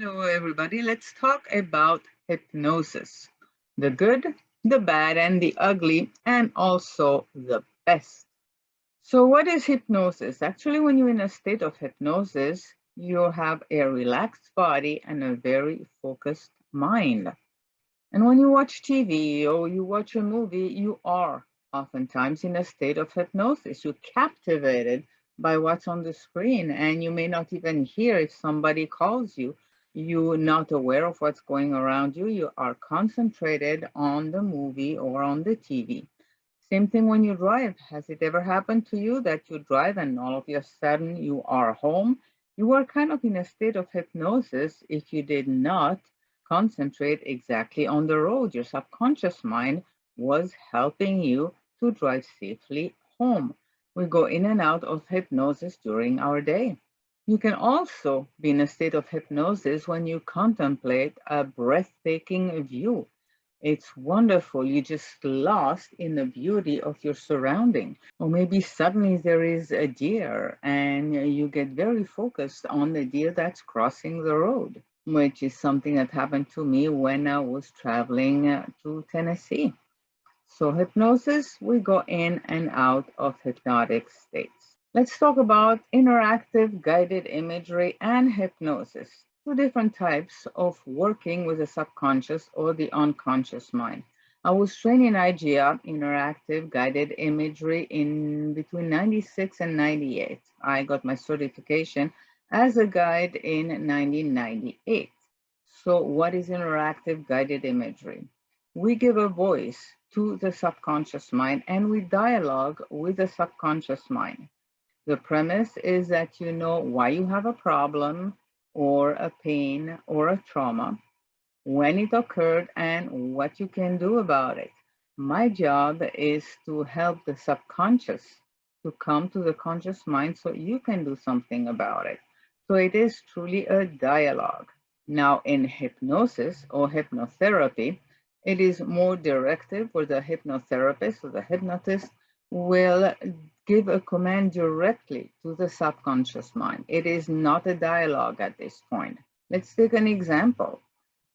Hello, everybody. Let's talk about hypnosis, the good, the bad, and the ugly, and also the best. So, what is hypnosis? Actually, when you're in a state of hypnosis, you have a relaxed body and a very focused mind. And when you watch TV or you watch a movie, you are oftentimes in a state of hypnosis. You're captivated by what's on the screen, and you may not even hear if somebody calls you. You're not aware of what's going around you. You are concentrated on the movie or on the TV. Same thing when you drive. Has it ever happened to you that you drive and all of a sudden you are home? You are kind of in a state of hypnosis if you did not concentrate exactly on the road. Your subconscious mind was helping you to drive safely home. We go in and out of hypnosis during our day. You can also be in a state of hypnosis when you contemplate a breathtaking view. It's wonderful. You just lost in the beauty of your surrounding. Or maybe suddenly there is a deer and you get very focused on the deer that's crossing the road, which is something that happened to me when I was traveling to Tennessee. So hypnosis, we go in and out of hypnotic states. Let's talk about interactive guided imagery and hypnosis, two different types of working with the subconscious or the unconscious mind. I was trained in IGA, interactive guided imagery, in between 96 and 98. I got my certification as a guide in 1998. So what is interactive guided imagery? We give a voice to the subconscious mind and we dialogue with the subconscious mind. The premise is that you know why you have a problem or a pain or a trauma, when it occurred, and what you can do about it. My job is to help the subconscious to come to the conscious mind so you can do something about it. So it is truly a dialogue. Now, in hypnosis or hypnotherapy, it is more directive where the hypnotherapist or the hypnotist will give a command directly to the subconscious mind. It is not a dialogue at this point. Let's take an example.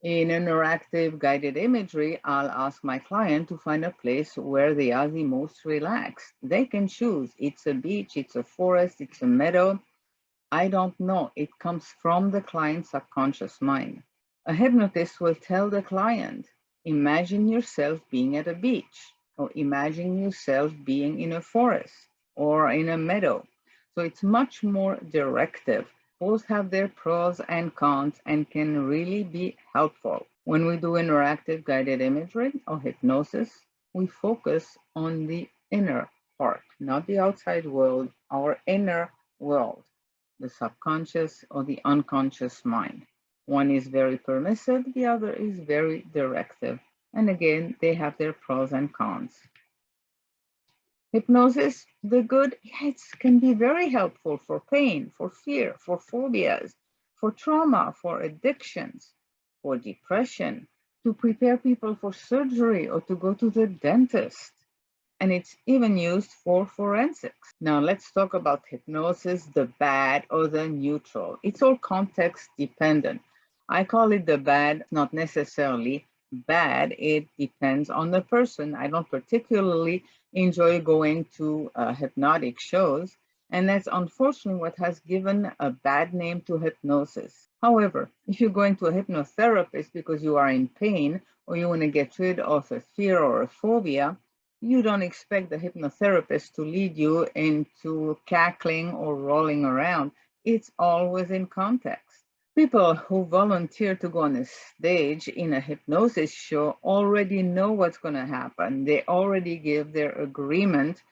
In interactive guided imagery, I'll ask my client to find a place where they are the most relaxed. They can choose. It's a beach, it's a forest, it's a meadow. I don't know. It comes from the client's subconscious mind. A hypnotist will tell the client, imagine yourself being at a beach, or imagine yourself being in a forest or in a meadow. So it's much more directive. Both have their pros and cons and can really be helpful. When we do interactive guided imagery or hypnosis, we focus on the inner part, not the outside world, our inner world, the subconscious or the unconscious mind. One is very permissive, the other is very directive. And again, they have their pros and cons. Hypnosis, the good, it can be very helpful for pain, for fear, for phobias, for trauma, for addictions, for depression, to prepare people for surgery or to go to the dentist. And it's even used for forensics. Now let's talk about hypnosis, the bad or the neutral. It's all context dependent. I call it the bad, not necessarily bad. It depends on the person. I don't particularly enjoy going to hypnotic shows, and that's unfortunately what has given a bad name to hypnosis. However, if you're going to a hypnotherapist because you are in pain or you want to get rid of a fear or a phobia, you don't expect the hypnotherapist to lead you into cackling or rolling around. It's always in context. People who volunteer to go on a stage in a hypnosis show already know what's going to happen. They already give their agreement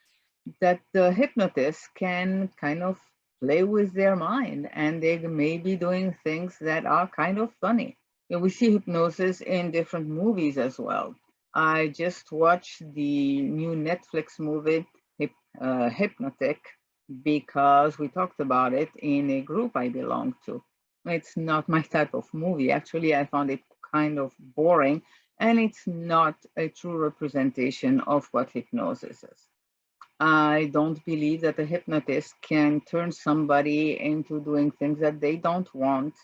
that the hypnotist can kind of play with their mind and they may be doing things that are kind of funny. We see hypnosis in different movies as well. I just watched the new Netflix movie, Hypnotic, because we talked about it in a group I belong to. It's not my type of movie. Actually, I found it kind of boring, and it's not a true representation of what hypnosis is. I don't believe that a hypnotist can turn somebody into doing things that they don't want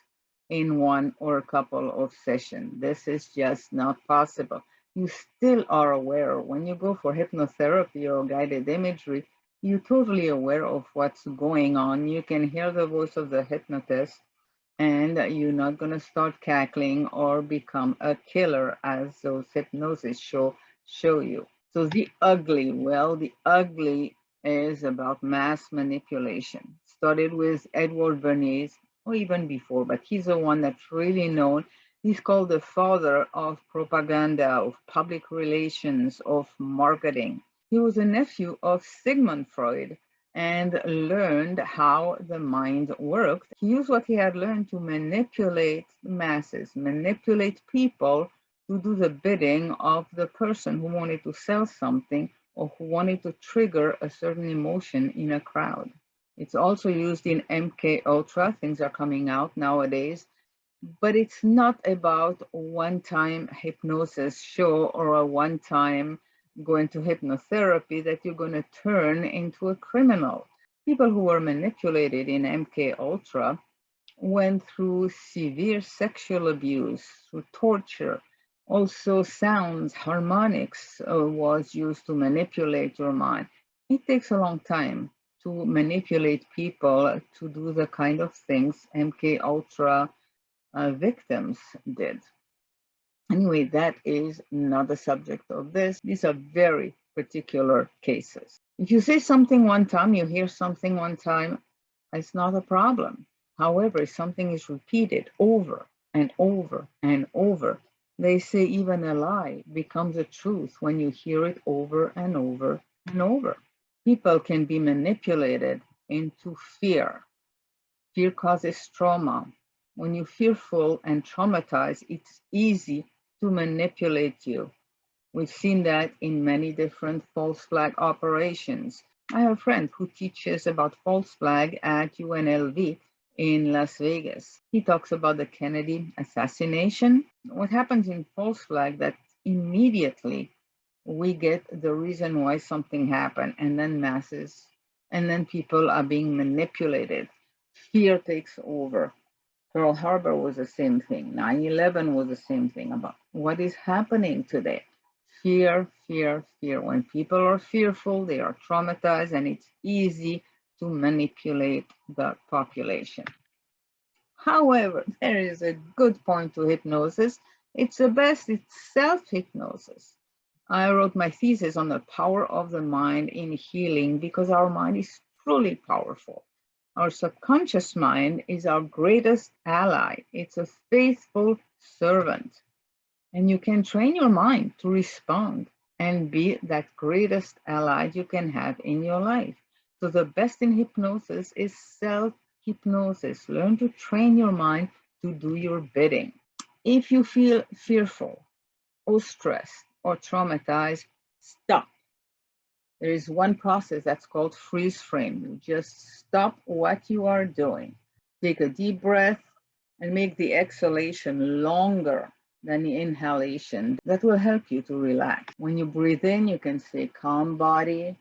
in one or a couple of sessions. This is just not possible. You still are aware. When you go for hypnotherapy or guided imagery, you're totally aware of what's going on. You can hear the voice of the hypnotist, and you're not going to start cackling or become a killer as those hypnosis show you. So the ugly, well, the ugly is about mass manipulation. Started with Edward Bernays, or even before, but he's the one that's really known. He's called the father of propaganda, of public relations, of marketing. He was a nephew of Sigmund Freud and learned how the mind worked. He used what he had learned to manipulate masses, manipulate people to do the bidding of the person who wanted to sell something or who wanted to trigger a certain emotion in a crowd. It's also used in MKUltra. Things are coming out nowadays, but it's not about one-time hypnosis show or a one-time going to hypnotherapy that you're going to turn into a criminal. People who were manipulated in MKUltra went through severe sexual abuse, through torture. Also, sounds, harmonics was used to manipulate your mind. It takes a long time to manipulate people to do the kind of things MKUltra victims did. Anyway, that is not the subject of this. These are very particular cases. If you say something one time, you hear something one time, it's not a problem. However, if something is repeated over and over and over, they say even a lie becomes a truth when you hear it over and over and over. People can be manipulated into fear. Fear causes trauma. When you're fearful and traumatized, it's easy to manipulate you. We've seen that in many different false flag operations. I have a friend who teaches about false flag at UNLV in Las Vegas. He talks about the Kennedy assassination. What happens in false flag that immediately we get the reason why something happened, and then people are being manipulated. Fear takes over. Pearl Harbor was the same thing. 9/11 was the same thing. About what is happening today. Fear, fear, fear. When people are fearful, they are traumatized, and it's easy to manipulate the population. However, there is a good point to hypnosis. It's the best, it's self-hypnosis. I wrote my thesis on the power of the mind in healing because our mind is truly powerful. Our subconscious mind is our greatest ally. It's a faithful servant. And you can train your mind to respond and be that greatest ally you can have in your life. So the best in hypnosis is self-hypnosis. Learn to train your mind to do your bidding. If you feel fearful or stressed or traumatized, stop. There is one process that's called freeze frame. You just stop what you are doing. Take a deep breath and make the exhalation longer than the inhalation. That will help you to relax. When you breathe in, you can say calm body,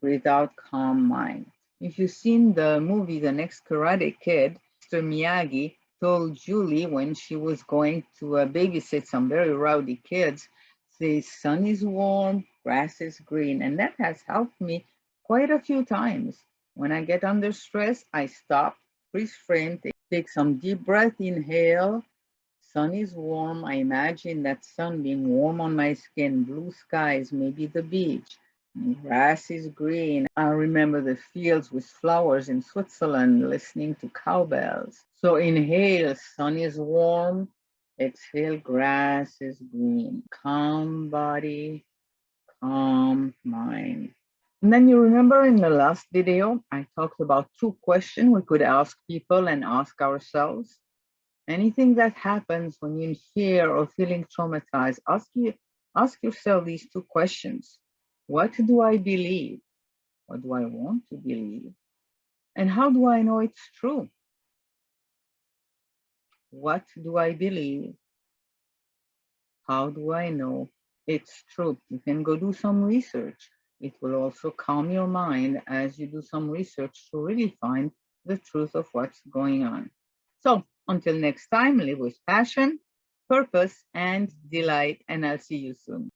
breathe out, calm mind. If you've seen the movie The Next Karate Kid, Mr. Miyagi told Julie when she was going to babysit some very rowdy kids, the sun is warm, grass is green, and that has helped me quite a few times. When I get under stress, I stop, freeze frame, take some deep breath, inhale. Sun is warm. I imagine that sun being warm on my skin, blue skies, maybe the beach. Grass is green. I remember the fields with flowers in Switzerland, listening to cowbells. So inhale, sun is warm. Exhale, grass is green. Calm body, calm mind. And then you remember in the last video, I talked about 2 questions we could ask people and ask ourselves. Anything that happens when you're in fear or feeling traumatized, ask yourself these 2 questions. What do I believe? What do I want to believe? And how do I know it's true? What do I believe? How do I know it's true? You can go do some research. It will also calm your mind as you do some research to really find the truth of what's going on. So Until next time, live with passion, purpose, and delight, and I'll see you soon.